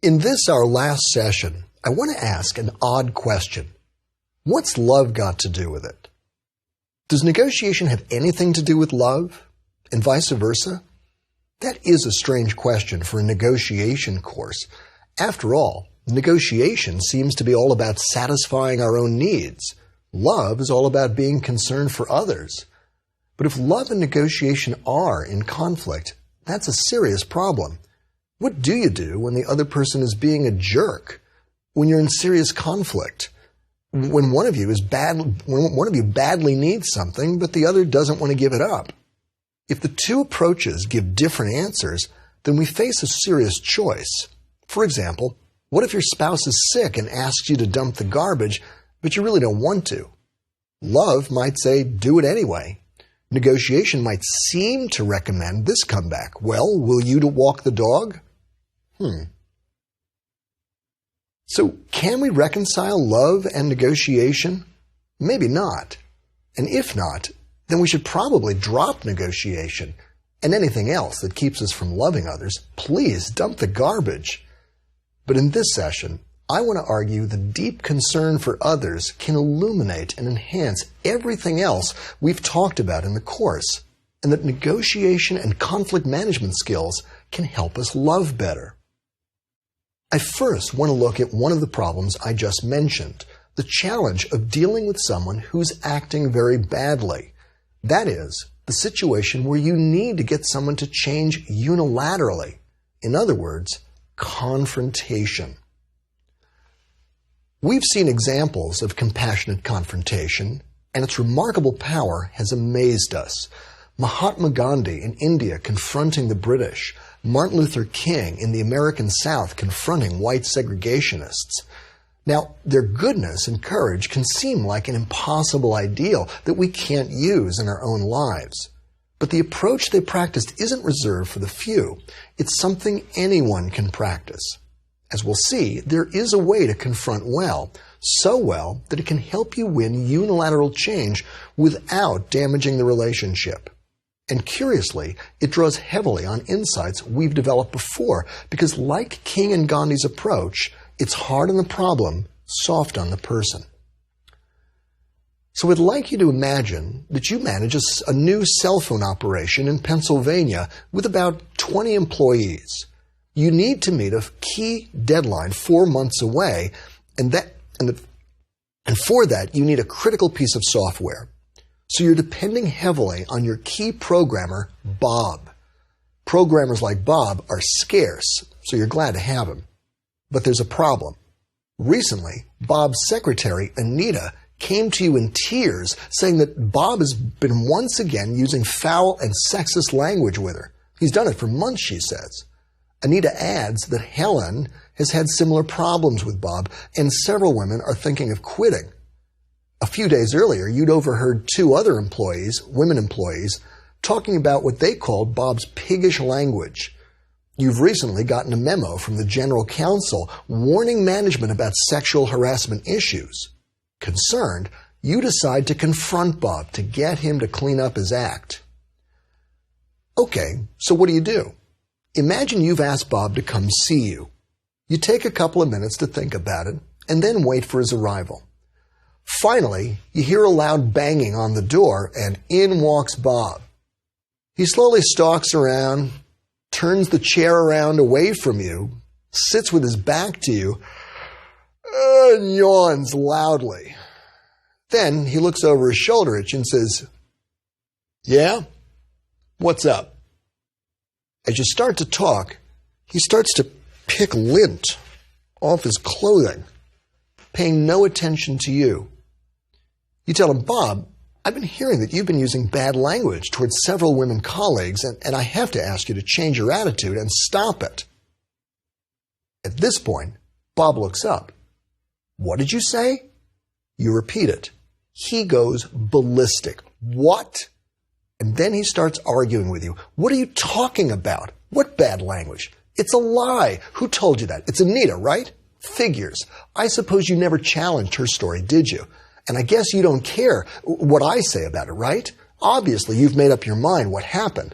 In this, our last session, I want to ask an odd question. What's love got to do with it? Does negotiation have anything to do with love, and vice versa? That is a strange question for a negotiation course. After all, negotiation seems to be all about satisfying our own needs. Love is all about being concerned for others. But if love and negotiation are in conflict, that's a serious problem. What do you do when the other person is being a jerk? When you're in serious conflict? When one of you badly needs something, but the other doesn't want to give it up? If the two approaches give different answers, then we face a serious choice. For example, what if your spouse is sick and asks you to dump the garbage, but you really don't want to? Love might say, do it anyway. Negotiation might seem to recommend this comeback. Well, will you walk the dog? So, can we reconcile love and negotiation? Maybe not. And if not, then we should probably drop negotiation and anything else that keeps us from loving others. Please dump the garbage. But in this session, I want to argue the deep concern for others can illuminate and enhance everything else we've talked about in the course, and that negotiation and conflict management skills can help us love better. I first want to look at one of the problems I just mentioned, the challenge of dealing with someone who's acting very badly. That is, the situation where you need to get someone to change unilaterally. In other words, confrontation. We've seen examples of compassionate confrontation, and its remarkable power has amazed us. Mahatma Gandhi in India confronting the British, Martin Luther King in the American South confronting white segregationists. Now, their goodness and courage can seem like an impossible ideal that we can't use in our own lives. But the approach they practiced isn't reserved for the few. It's something anyone can practice. As we'll see, there is a way to confront well, so well that it can help you win unilateral change without damaging the relationship. And curiously, it draws heavily on insights we've developed before, because like King and Gandhi's approach, it's hard on the problem, soft on the person. So I'd like you to imagine that you manage a new cell phone operation in Pennsylvania with about 20 employees. You need to meet a key deadline 4 months away, and for that, you need a critical piece of software. So you're depending heavily on your key programmer, Bob. Programmers like Bob are scarce, so you're glad to have him. But there's a problem. Recently, Bob's secretary, Anita, came to you in tears saying that Bob has been once again using foul and sexist language with her. He's done it for months, she says. Anita adds that Helen has had similar problems with Bob, and several women are thinking of quitting. A few days earlier, you'd overheard 2 other employees, women employees, talking about what they called Bob's piggish language. You've recently gotten a memo from the General Counsel warning management about sexual harassment issues. Concerned, you decide to confront Bob to get him to clean up his act. Okay, so what do? Imagine you've asked Bob to come see you. You take a couple of minutes to think about it, and then wait for his arrival. Finally, you hear a loud banging on the door, and in walks Bob. He slowly stalks around, turns the chair around away from you, sits with his back to you, and yawns loudly. Then he looks over his shoulder at you and says, "Yeah? What's up?" As you start to talk, he starts to pick lint off his clothing, paying no attention to you. You tell him, "Bob, I've been hearing that you've been using bad language towards several women colleagues, and I have to ask you to change your attitude and stop it." At this point, Bob looks up. "What did you say?" You repeat it. He goes ballistic. "What?" And then he starts arguing with you. "What are you talking about? What bad language? It's a lie. Who told you that? It's Anita, right? Figures. I suppose you never challenged her story, did you? And I guess you don't care what I say about it, right? Obviously, you've made up your mind what happened."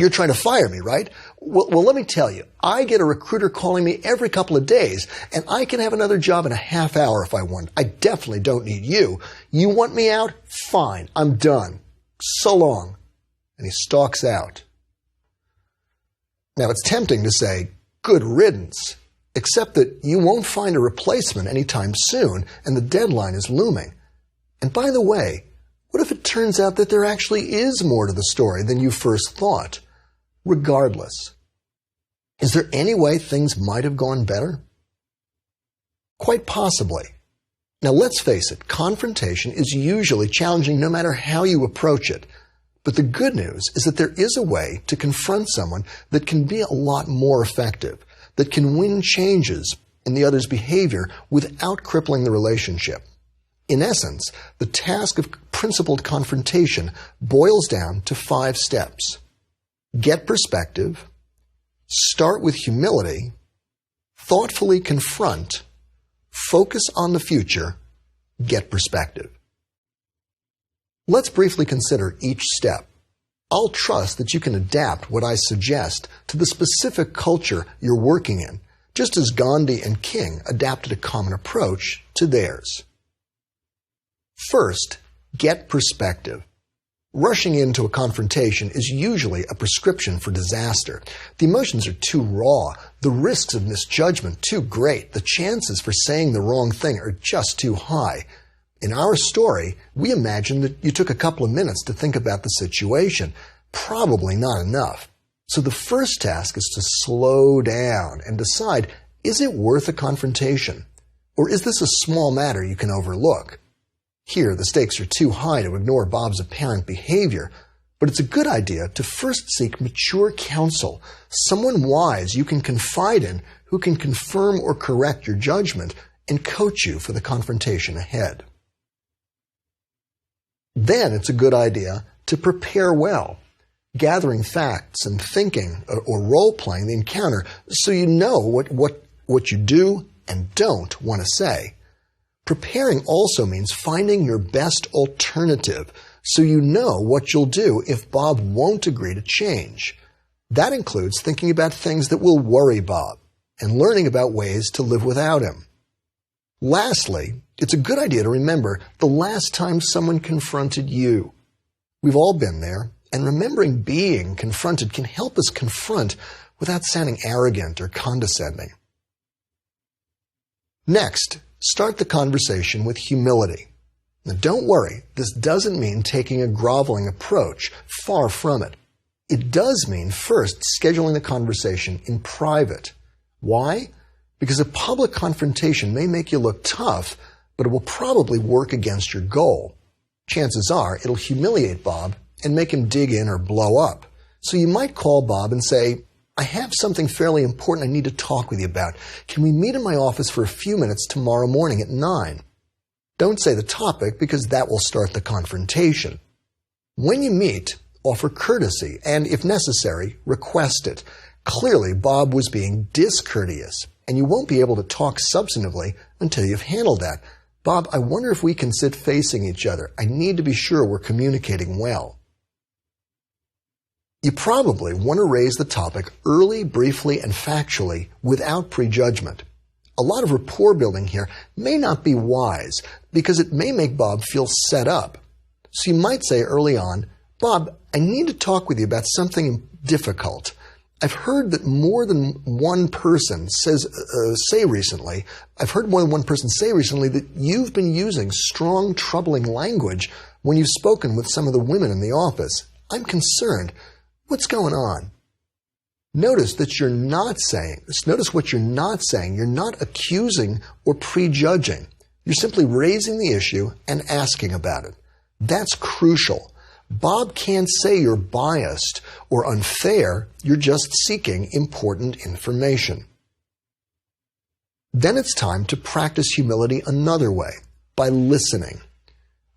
You're trying to fire me, right? Well, let me tell you, I get a recruiter calling me every couple of days, and I can have another job in a half hour if I want. I definitely don't need you. You want me out? Fine. I'm done. So long. And he stalks out. Now, it's tempting to say, good riddance, except that you won't find a replacement anytime soon, and the deadline is looming. And by the way, what if it turns out that there actually is more to the story than you first thought? Regardless, is there any way things might have gone better? Quite possibly. Now, let's face it, confrontation is usually challenging no matter how you approach it. But the good news is that there is a way to confront someone that can be a lot more effective, that can win changes in the other's behavior without crippling the relationship. In essence, the task of principled confrontation boils down to 5 steps. Get perspective, start with humility, thoughtfully confront, focus on the future, get perspective. Let's briefly consider each step. I'll trust that you can adapt what I suggest to the specific culture you're working in, just as Gandhi and King adapted a common approach to theirs. First, get perspective. Rushing into a confrontation is usually a prescription for disaster. The emotions are too raw, the risks of misjudgment too great, the chances for saying the wrong thing are just too high. In our story, we imagine that you took a couple of minutes to think about the situation. Probably not enough. So the first task is to slow down and decide, is it worth a confrontation? Or is this a small matter you can overlook? Here, the stakes are too high to ignore Bob's apparent behavior, but it's a good idea to first seek mature counsel, someone wise you can confide in who can confirm or correct your judgment and coach you for the confrontation ahead. Then it's a good idea to prepare well, gathering facts and thinking or role-playing the encounter so you know what you do and don't want to say. Preparing also means finding your best alternative so you know what you'll do if Bob won't agree to change. That includes thinking about things that will worry Bob and learning about ways to live without him. Lastly, it's a good idea to remember the last time someone confronted you. We've all been there, and remembering being confronted can help us confront without sounding arrogant or condescending. Next, start the conversation with humility. Now, don't worry, this doesn't mean taking a groveling approach. Far from it. It does mean first scheduling the conversation in private. Why? Because a public confrontation may make you look tough, but it will probably work against your goal. Chances are it'll humiliate Bob and make him dig in or blow up. So you might call Bob and say, I have something fairly important I need to talk with you about. Can we meet in my office for a few minutes tomorrow morning at 9? Don't say the topic because that will start the confrontation. When you meet, offer courtesy and, if necessary, request it. Clearly, Bob was being discourteous, and you won't be able to talk substantively until you've handled that. Bob, I wonder if we can sit facing each other. I need to be sure we're communicating well. You probably want to raise the topic early, briefly, and factually without prejudgment. A lot of rapport building here may not be wise because it may make Bob feel set up. So you might say early on, Bob, I need to talk with you about something difficult. I've heard that more than one person say recently that you've been using strong, troubling language when you've spoken with some of the women in the office. I'm concerned. What's going on? Notice what you're not saying. You're not accusing or prejudging. You're simply raising the issue and asking about it. That's crucial. Bob can't say you're biased or unfair. You're just seeking important information. Then it's time to practice humility another way, by listening.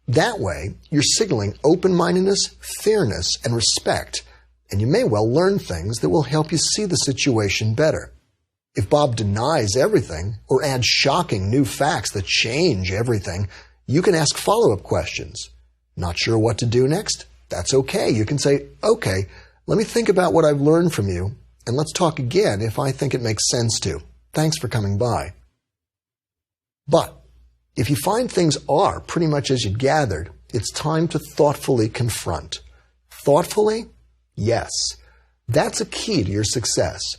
That way, you're signaling open-mindedness, fairness, and respect, and you may well learn things that will help you see the situation better. If Bob denies everything or adds shocking new facts that change everything, you can ask follow-up questions. Not sure what to do next? That's okay. You can say, okay, Let me think about what I've learned from you, and let's talk again if I think it makes sense to. Thanks for coming by. But if you find things are pretty much as you'd gathered, it's time to thoughtfully confront. Thoughtfully? Yes. That's a key to your success.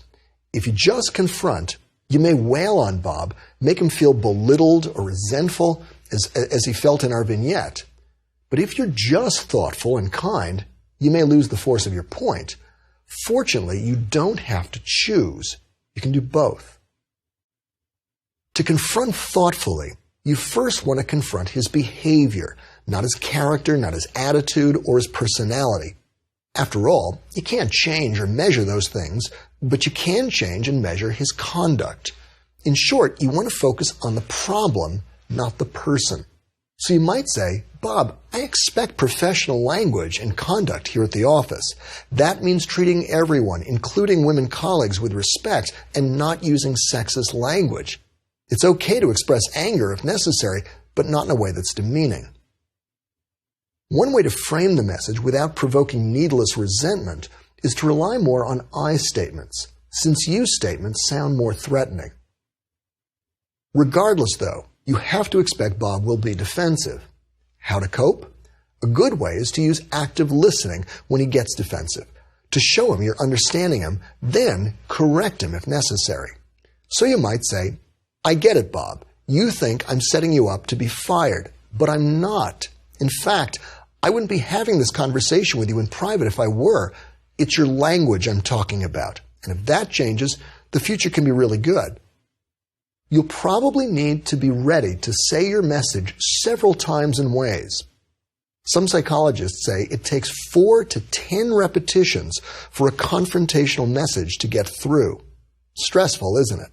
If you just confront, you may wail on Bob, make him feel belittled or resentful, as he felt in our vignette. But if you're just thoughtful and kind, you may lose the force of your point. Fortunately, you don't have to choose. You can do both. To confront thoughtfully, you first want to confront his behavior, not his character, not his attitude, or his personality. After all, you can't change or measure those things, but you can change and measure his conduct. In short, you want to focus on the problem, not the person. So you might say, Bob, I expect professional language and conduct here at the office. That means treating everyone, including women colleagues, with respect and not using sexist language. It's okay to express anger if necessary, but not in a way that's demeaning. One way to frame the message without provoking needless resentment is to rely more on I statements, since you statements sound more threatening. Regardless, though, you have to expect Bob will be defensive. How to cope? A good way is to use active listening when he gets defensive, to show him you're understanding him, then correct him if necessary. So you might say, I get it, Bob. You think I'm setting you up to be fired, but I'm not. In fact, I wouldn't be having this conversation with you in private if I were. It's your language I'm talking about. And if that changes, the future can be really good. You'll probably need to be ready to say your message several times in ways. Some psychologists say it takes 4 to 10 repetitions for a confrontational message to get through. Stressful, isn't it?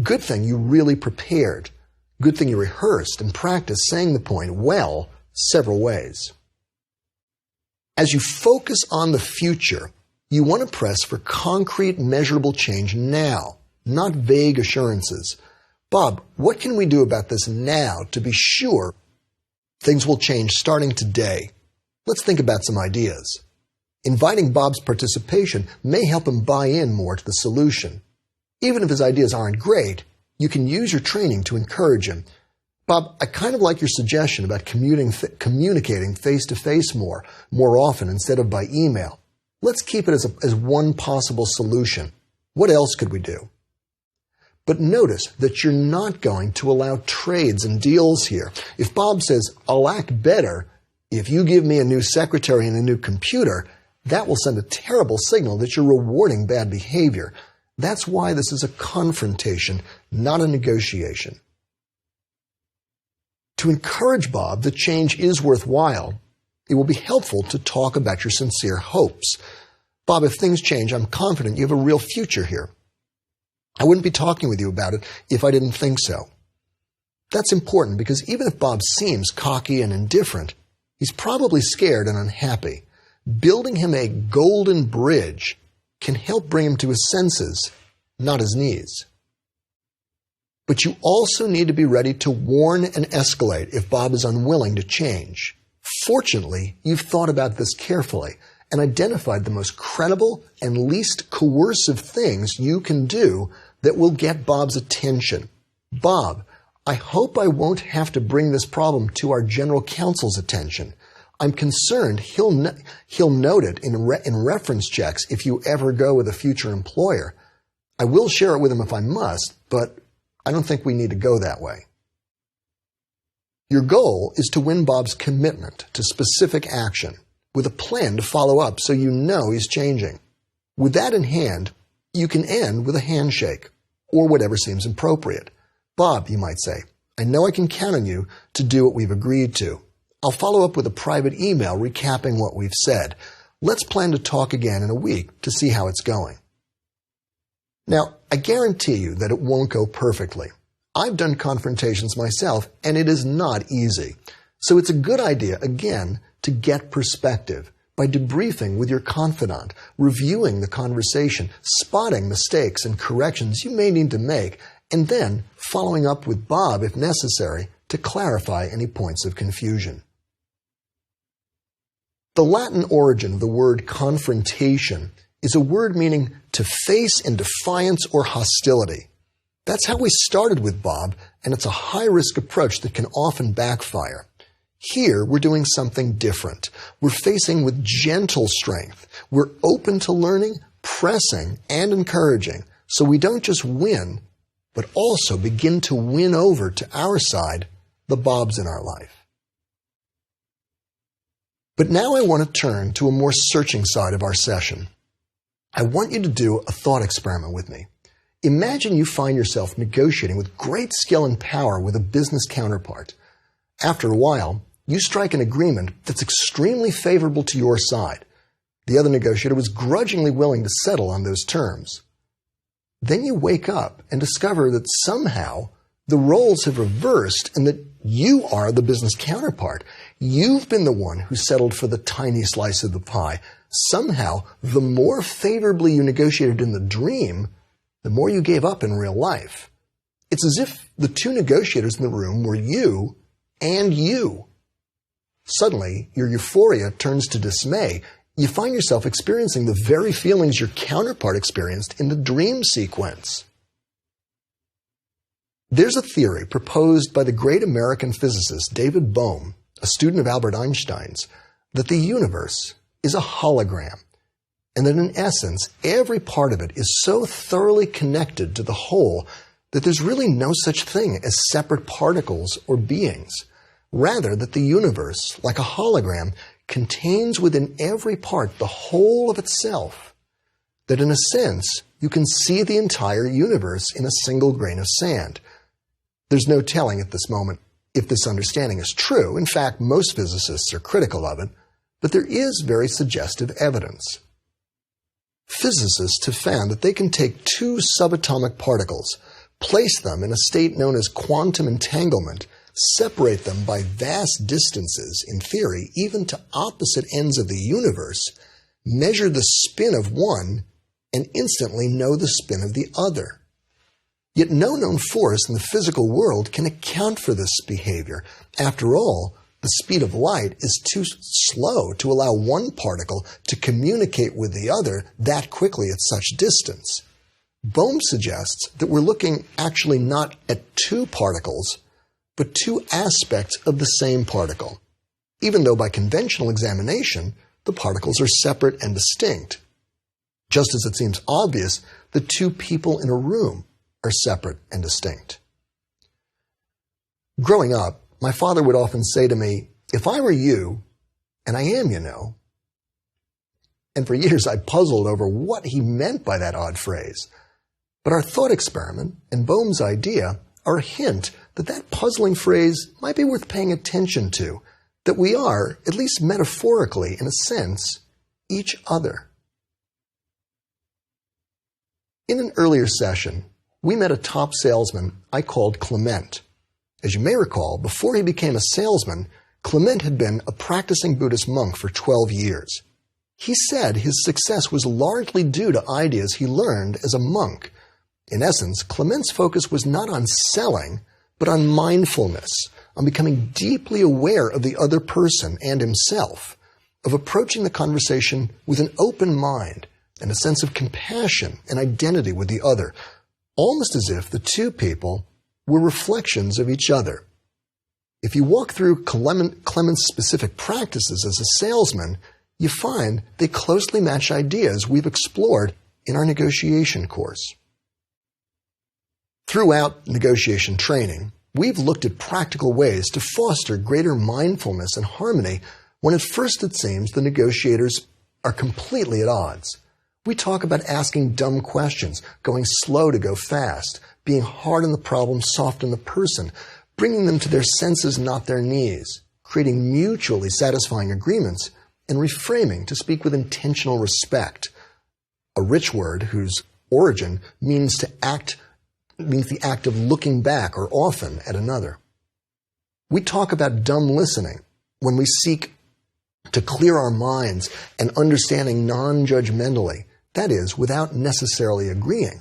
Good thing you really prepared. Good thing you rehearsed and practiced saying the point well several ways. As you focus on the future, you want to press for concrete, measurable change now, not vague assurances. Bob, what can we do about this now to be sure things will change starting today? Let's think about some ideas. Inviting Bob's participation may help him buy in more to the solution. Even if his ideas aren't great, you can use your training to encourage him. Bob, I kind of like your suggestion about communicating face-to-face more often instead of by email. Let's keep it as one possible solution. What else could we do? But notice that you're not going to allow trades and deals here. If Bob says, I'll act better if you give me a new secretary and a new computer, that will send a terrible signal that you're rewarding bad behavior. That's why this is a confrontation, not a negotiation. To encourage Bob that change is worthwhile, it will be helpful to talk about your sincere hopes. Bob, if things change, I'm confident you have a real future here. I wouldn't be talking with you about it if I didn't think so. That's important because even if Bob seems cocky and indifferent, he's probably scared and unhappy. Building him a golden bridge can help bring him to his senses, not his knees. But you also need to be ready to warn and escalate if Bob is unwilling to change. Fortunately, you've thought about this carefully and identified the most credible and least coercive things you can do that will get Bob's attention. Bob, I hope I won't have to bring this problem to our general counsel's attention. I'm concerned he'll note it in reference checks if you ever go with a future employer. I will share it with him if I must, but I don't think we need to go that way. Your goal is to win Bob's commitment to specific action with a plan to follow up so you know he's changing. With that in hand, you can end with a handshake or whatever seems appropriate. Bob, you might say, I know I can count on you to do what we've agreed to. I'll follow up with a private email recapping what we've said. Let's plan to talk again in a week to see how it's going. Now, I guarantee you that it won't go perfectly. I've done confrontations myself, and it is not easy. So it's a good idea, again, to get perspective by debriefing with your confidant, reviewing the conversation, spotting mistakes and corrections you may need to make, and then following up with Bob if necessary to clarify any points of confusion. The Latin origin of the word confrontation is a word meaning to face in defiance or hostility. That's how we started with Bob, and it's a high-risk approach that can often backfire. Here, we're doing something different. We're facing with gentle strength. We're open to learning, pressing, and encouraging, so we don't just win, but also begin to win over to our side the Bobs in our life. But now I want to turn to a more searching side of our session. I want you to do a thought experiment with me. Imagine you find yourself negotiating with great skill and power with a business counterpart. After a while, you strike an agreement that's extremely favorable to your side. The other negotiator was grudgingly willing to settle on those terms. Then you wake up and discover that somehow the roles have reversed and that you are the business counterpart. You've been the one who settled for the tiny slice of the pie. Somehow, the more favorably you negotiated in the dream, the more you gave up in real life. It's as if the two negotiators in the room were you and you. Suddenly, your euphoria turns to dismay. You find yourself experiencing the very feelings your counterpart experienced in the dream sequence. There's a theory proposed by the great American physicist David Bohm, a student of Albert Einstein's, that the universe is a hologram, and that in essence, every part of it is so thoroughly connected to the whole that there's really no such thing as separate particles or beings. Rather, that the universe, like a hologram, contains within every part the whole of itself. That in a sense, you can see the entire universe in a single grain of sand. There's no telling at this moment if this understanding is true. In fact, most physicists are critical of it, but there is very suggestive evidence. Physicists have found that they can take two subatomic particles, place them in a state known as quantum entanglement, separate them by vast distances, in theory, even to opposite ends of the universe, measure the spin of one, and instantly know the spin of the other. Yet no known force in the physical world can account for this behavior. After all, the speed of light is too slow to allow one particle to communicate with the other that quickly at such distance. Bohm suggests that we're looking actually not at two particles, but two aspects of the same particle, even though by conventional examination, the particles are separate and distinct. Just as it seems obvious that two people in a room are separate and distinct. Growing up, my father would often say to me, "If I were you," and I am, you know. And for years I puzzled over what he meant by that odd phrase. But our thought experiment and Bohm's idea are a hint that that puzzling phrase might be worth paying attention to, that we are, at least metaphorically, in a sense, each other. In an earlier session, we met a top salesman I called Clement. As you may recall, before he became a salesman, Clement had been a practicing Buddhist monk for 12 years. He said his success was largely due to ideas he learned as a monk. In essence, Clement's focus was not on selling, but on mindfulness, on becoming deeply aware of the other person and himself, of approaching the conversation with an open mind and a sense of compassion and identity with the other, almost as if the two people were reflections of each other. If you walk through Clement's specific practices as a salesman, you find they closely match ideas we've explored in our negotiation course. Throughout negotiation training, we've looked at practical ways to foster greater mindfulness and harmony when at first it seems the negotiators are completely at odds. We talk about asking dumb questions, going slow to go fast, being hard on the problem, soft on the person, bringing them to their senses, not their knees, creating mutually satisfying agreements, and reframing to speak with intentional respect, a rich word whose origin means the act of looking back or often at another. We talk about dumb listening when we seek to clear our minds and understanding non-judgmentally, that is, without necessarily agreeing,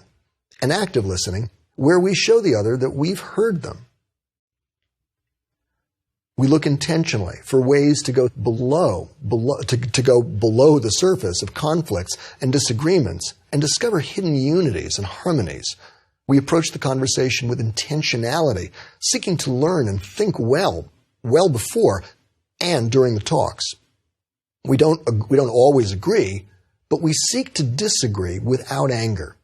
and active listening where we show the other that we've heard them. We look intentionally for ways to go below the surface of conflicts and disagreements and discover hidden unities and harmonies. We approach the conversation with intentionality, seeking to learn and think well before and during the talks. We don't always agree, but we seek to disagree without anger.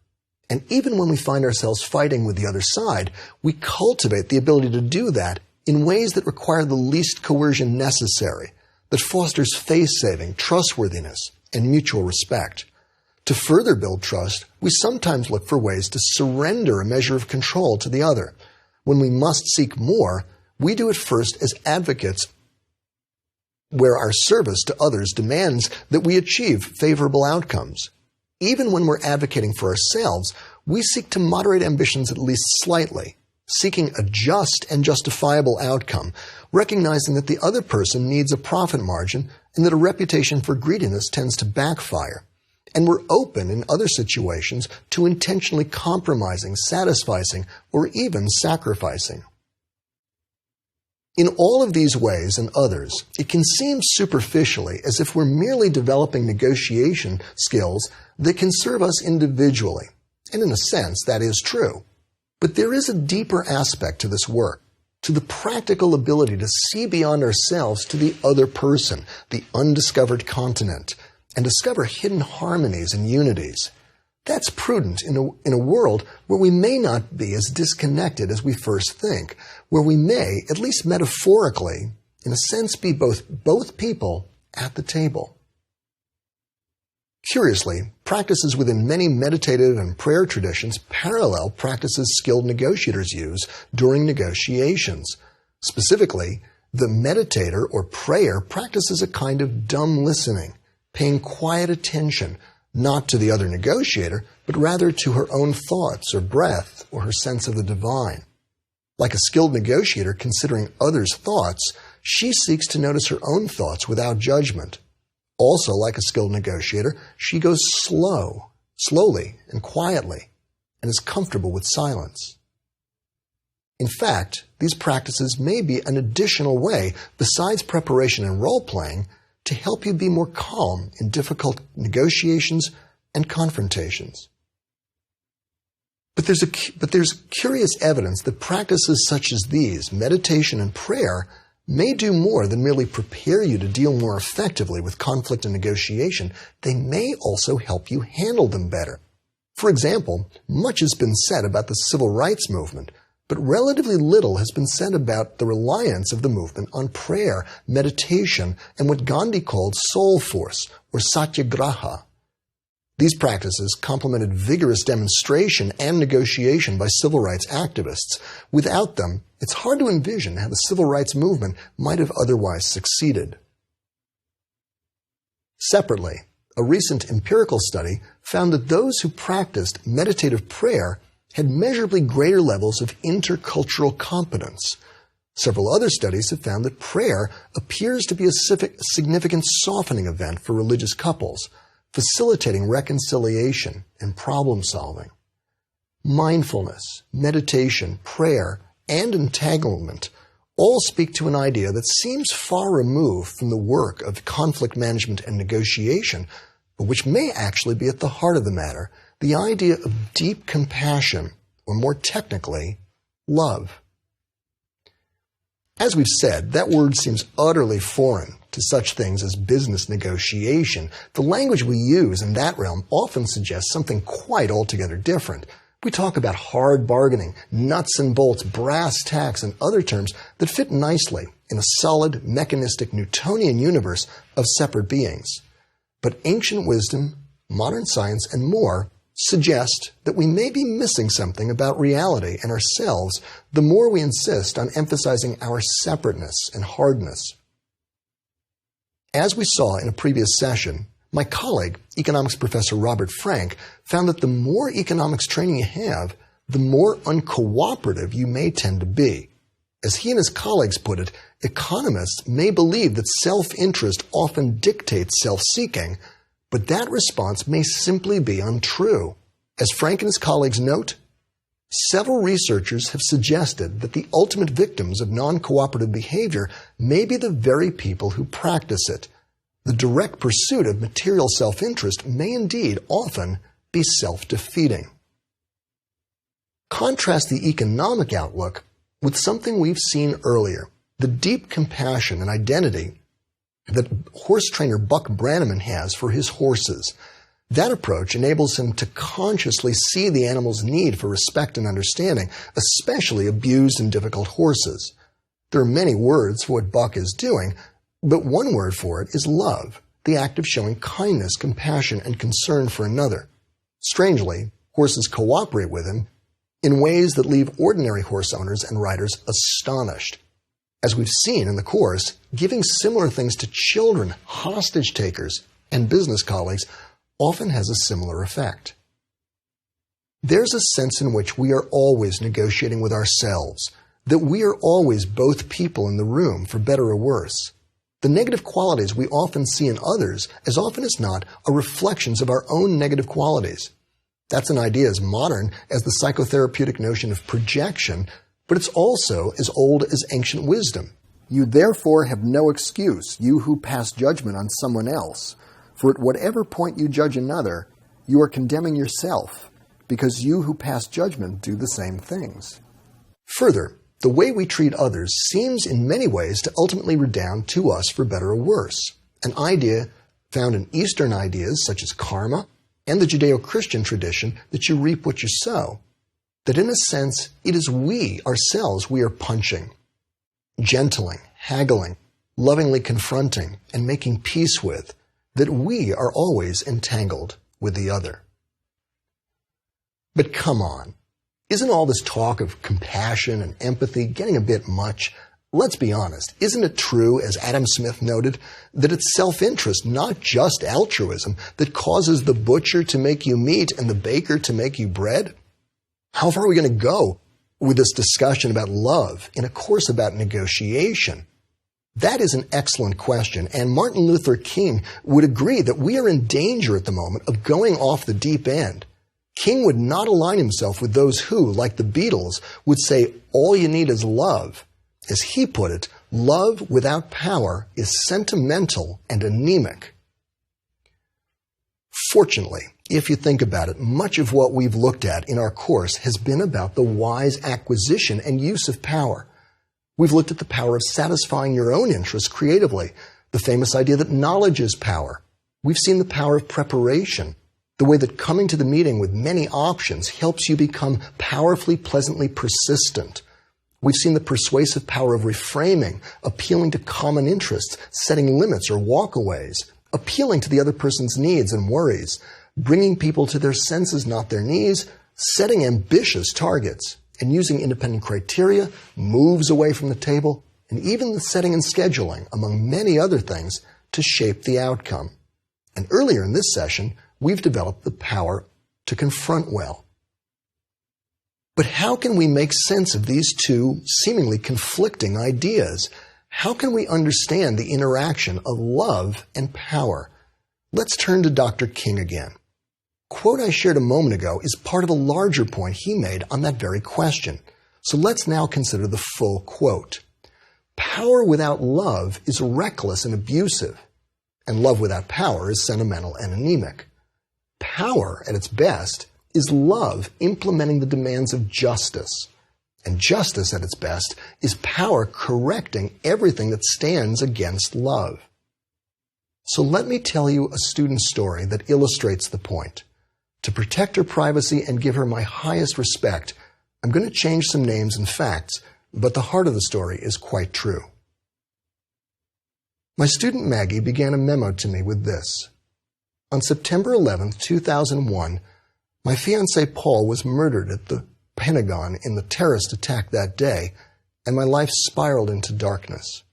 And even when we find ourselves fighting with the other side, we cultivate the ability to do that in ways that require the least coercion necessary, that fosters face-saving, trustworthiness, and mutual respect. To further build trust, we sometimes look for ways to surrender a measure of control to the other. When we must seek more, we do it first as advocates, where our service to others demands that we achieve favorable outcomes. Even when we're advocating for ourselves, we seek to moderate ambitions at least slightly, seeking a just and justifiable outcome, recognizing that the other person needs a profit margin and that a reputation for greediness tends to backfire. And we're open in other situations to intentionally compromising, satisficing, or even sacrificing. In all of these ways and others, it can seem superficially as if we're merely developing negotiation skills that can serve us individually. And in a sense, that is true. But there is a deeper aspect to this work, to the practical ability to see beyond ourselves to the other person, the undiscovered continent, and discover hidden harmonies and unities. That's prudent in a world where we may not be as disconnected as we first think, where we may, at least metaphorically, in a sense be both people at the table. Curiously, practices within many meditative and prayer traditions parallel practices skilled negotiators use during negotiations. Specifically, the meditator or prayer practices a kind of dumb listening, paying quiet attention, not to the other negotiator, but rather to her own thoughts or breath or her sense of the divine. Like a skilled negotiator considering others' thoughts, she seeks to notice her own thoughts without judgment. Also, like a skilled negotiator, she goes slowly and quietly, and is comfortable with silence. In fact, these practices may be an additional way, besides preparation and role-playing, to help you be more calm in difficult negotiations and confrontations. But there's curious evidence that practices such as these, meditation and prayer, may do more than merely prepare you to deal more effectively with conflict and negotiation. They may also help you handle them better. For example, much has been said about the civil rights movement, but relatively little has been said about the reliance of the movement on prayer, meditation, and what Gandhi called soul force, or satyagraha. These practices complemented vigorous demonstration and negotiation by civil rights activists. Without them, it's hard to envision how the civil rights movement might have otherwise succeeded. Separately, a recent empirical study found that those who practiced meditative prayer had measurably greater levels of intercultural competence. Several other studies have found that prayer appears to be a significant softening event for religious couples, facilitating reconciliation and problem solving. Mindfulness, meditation, prayer, and entanglement all speak to an idea that seems far removed from the work of conflict management and negotiation, but which may actually be at the heart of the matter, the idea of deep compassion, or more technically, love. As we've said, that word seems utterly foreign to such things as business negotiation. The language we use in that realm often suggests something quite altogether different. We talk about hard bargaining, nuts and bolts, brass tacks, and other terms that fit nicely in a solid, mechanistic, Newtonian universe of separate beings. But ancient wisdom, modern science, and more suggest that we may be missing something about reality and ourselves the more we insist on emphasizing our separateness and hardness. As we saw in a previous session, my colleague, economics professor Robert Frank, found that the more economics training you have, the more uncooperative you may tend to be. As he and his colleagues put it, economists may believe that self-interest often dictates self-seeking, but that response may simply be untrue. As Frank and his colleagues note, Several researchers have suggested that the ultimate victims of non-cooperative behavior may be the very people who practice it. The direct pursuit of material self-interest may indeed often be self-defeating. Contrast the economic outlook with something we've seen earlier, the deep compassion and identity that horse trainer Buck Brannaman has for his horses. That approach enables him to consciously see the animal's need for respect and understanding, especially abused and difficult horses. There are many words for what Buck is doing, but one word for it is love, the act of showing kindness, compassion, and concern for another. Strangely, horses cooperate with him in ways that leave ordinary horse owners and riders astonished. As we've seen in the course, giving similar things to children, hostage takers, and business colleagues often has a similar effect. There's a sense in which we are always negotiating with ourselves, that we are always both people in the room, for better or worse. The negative qualities we often see in others, as often as not, are reflections of our own negative qualities. That's an idea as modern as the psychotherapeutic notion of projection, but it's also as old as ancient wisdom. You therefore have no excuse, you who pass judgment on someone else. For at whatever point you judge another, you are condemning yourself, because you who pass judgment do the same things. Further, the way we treat others seems in many ways to ultimately redound to us for better or worse, an idea found in Eastern ideas such as karma and the Judeo-Christian tradition that you reap what you sow, that in a sense it is we ourselves we are punching, gentling, haggling, lovingly confronting, and making peace with, that we are always entangled with the other. But come on, isn't all this talk of compassion and empathy getting a bit much? Let's be honest, isn't it true, as Adam Smith noted, that it's self-interest, not just altruism, that causes the butcher to make you meat and the baker to make you bread? How far are we going to go with this discussion about love in a course about negotiation? That is an excellent question, and Martin Luther King would agree that we are in danger at the moment of going off the deep end. King would not align himself with those who, like the Beatles, would say, all you need is love. As he put it, love without power is sentimental and anemic. Fortunately, if you think about it, much of what we've looked at in our course has been about the wise acquisition and use of power. We've looked at the power of satisfying your own interests creatively, the famous idea that knowledge is power. We've seen the power of preparation, the way that coming to the meeting with many options helps you become powerfully, pleasantly persistent. We've seen the persuasive power of reframing, appealing to common interests, setting limits or walkaways, appealing to the other person's needs and worries, bringing people to their senses, not their knees, setting ambitious targets, and using independent criteria, moves away from the table, and even the setting and scheduling, among many other things, to shape the outcome. And earlier in this session, we've developed the power to confront well. But how can we make sense of these two seemingly conflicting ideas? How can we understand the interaction of love and power? Let's turn to Dr. King again. Quote I shared a moment ago is part of a larger point he made on that very question. So let's now consider the full quote. Power without love is reckless and abusive, and love without power is sentimental and anemic. Power, at its best, is love implementing the demands of justice. And justice, at its best, is power correcting everything that stands against love. So let me tell you a student story that illustrates the point. To protect her privacy and give her my highest respect, I'm going to change some names and facts, but the heart of the story is quite true. My student Maggie began a memo to me with this. On September 11, 2001, my fiancé Paul was murdered at the Pentagon in the terrorist attack that day, and my life spiraled into darkness.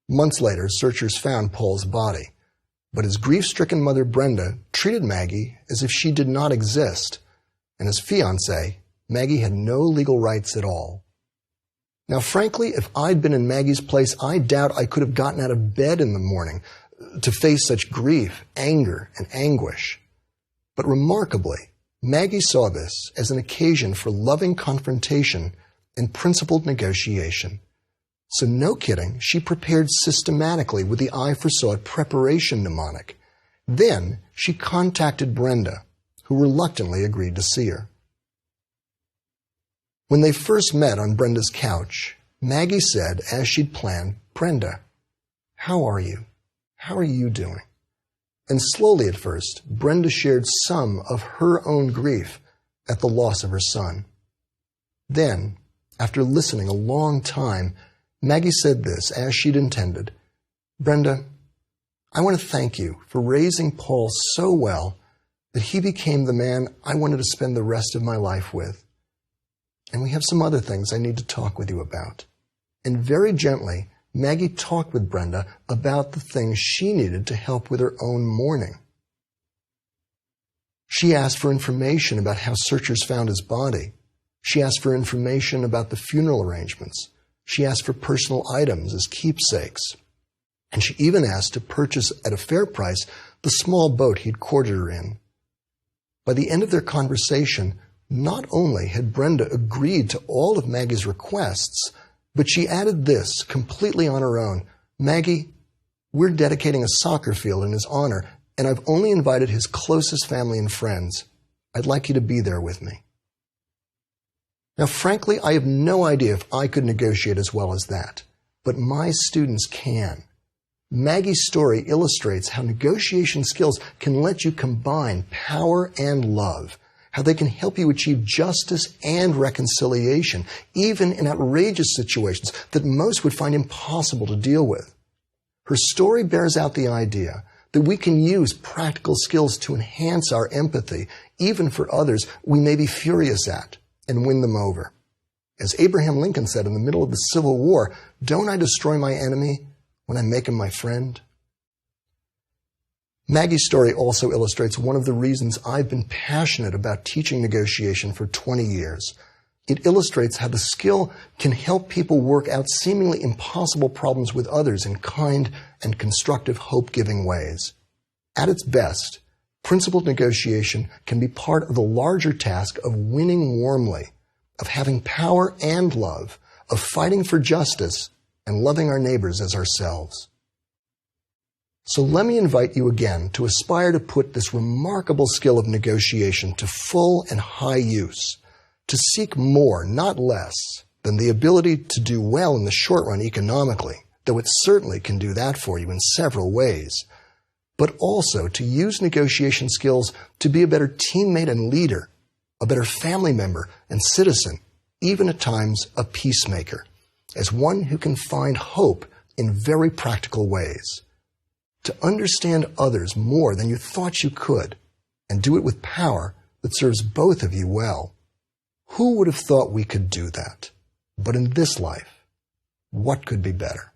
Months later, searchers found Paul's body, but his grief-stricken mother Brenda treated Maggie as if she did not exist, and as fiancé, Maggie had no legal rights at all. Now, frankly, if I'd been in Maggie's place, I doubt I could have gotten out of bed in the morning to face such grief, anger, and anguish. But remarkably, Maggie saw this as an occasion for loving confrontation and principled negotiation. So no kidding, she prepared systematically with the eye for sought preparation mnemonic. Then she contacted Brenda, who reluctantly agreed to see her. When they first met on Brenda's couch, Maggie said, as she'd planned, "Brenda, how are you? How are you doing?" And slowly at first, Brenda shared some of her own grief at the loss of her son. Then, after listening a long time, Maggie said this, as she'd intended, "Brenda, I want to thank you for raising Paul so well that he became the man I wanted to spend the rest of my life with. And we have some other things I need to talk with you about." And very gently, Maggie talked with Brenda about the things she needed to help with her own mourning. She asked for information about how searchers found his body. She asked for information about the funeral arrangements. She asked for personal items as keepsakes. And she even asked to purchase at a fair price the small boat he'd courted her in. By the end of their conversation, not only had Brenda agreed to all of Maggie's requests, but she added this completely on her own: "Maggie, we're dedicating a soccer field in his honor, and I've only invited his closest family and friends. I'd like you to be there with me." Now, frankly, I have no idea if I could negotiate as well as that, but my students can. Maggie's story illustrates how negotiation skills can let you combine power and love, how they can help you achieve justice and reconciliation, even in outrageous situations that most would find impossible to deal with. Her story bears out the idea that we can use practical skills to enhance our empathy, even for others we may be furious at, and win them over. As Abraham Lincoln said in the middle of the Civil War, "Don't I destroy my enemy when I make him my friend?" Maggie's story also illustrates one of the reasons I've been passionate about teaching negotiation for 20 years. It illustrates how the skill can help people work out seemingly impossible problems with others in kind and constructive, hope-giving ways. At its best, principled negotiation can be part of the larger task of winning warmly, of having power and love, of fighting for justice and loving our neighbors as ourselves. So let me invite you again to aspire to put this remarkable skill of negotiation to full and high use, to seek more, not less, than the ability to do well in the short run economically, though it certainly can do that for you in several ways, but also to use negotiation skills to be a better teammate and leader, a better family member and citizen, even at times a peacemaker, as one who can find hope in very practical ways. To understand others more than you thought you could, and do it with power that serves both of you well. Who would have thought we could do that? But in this life, what could be better?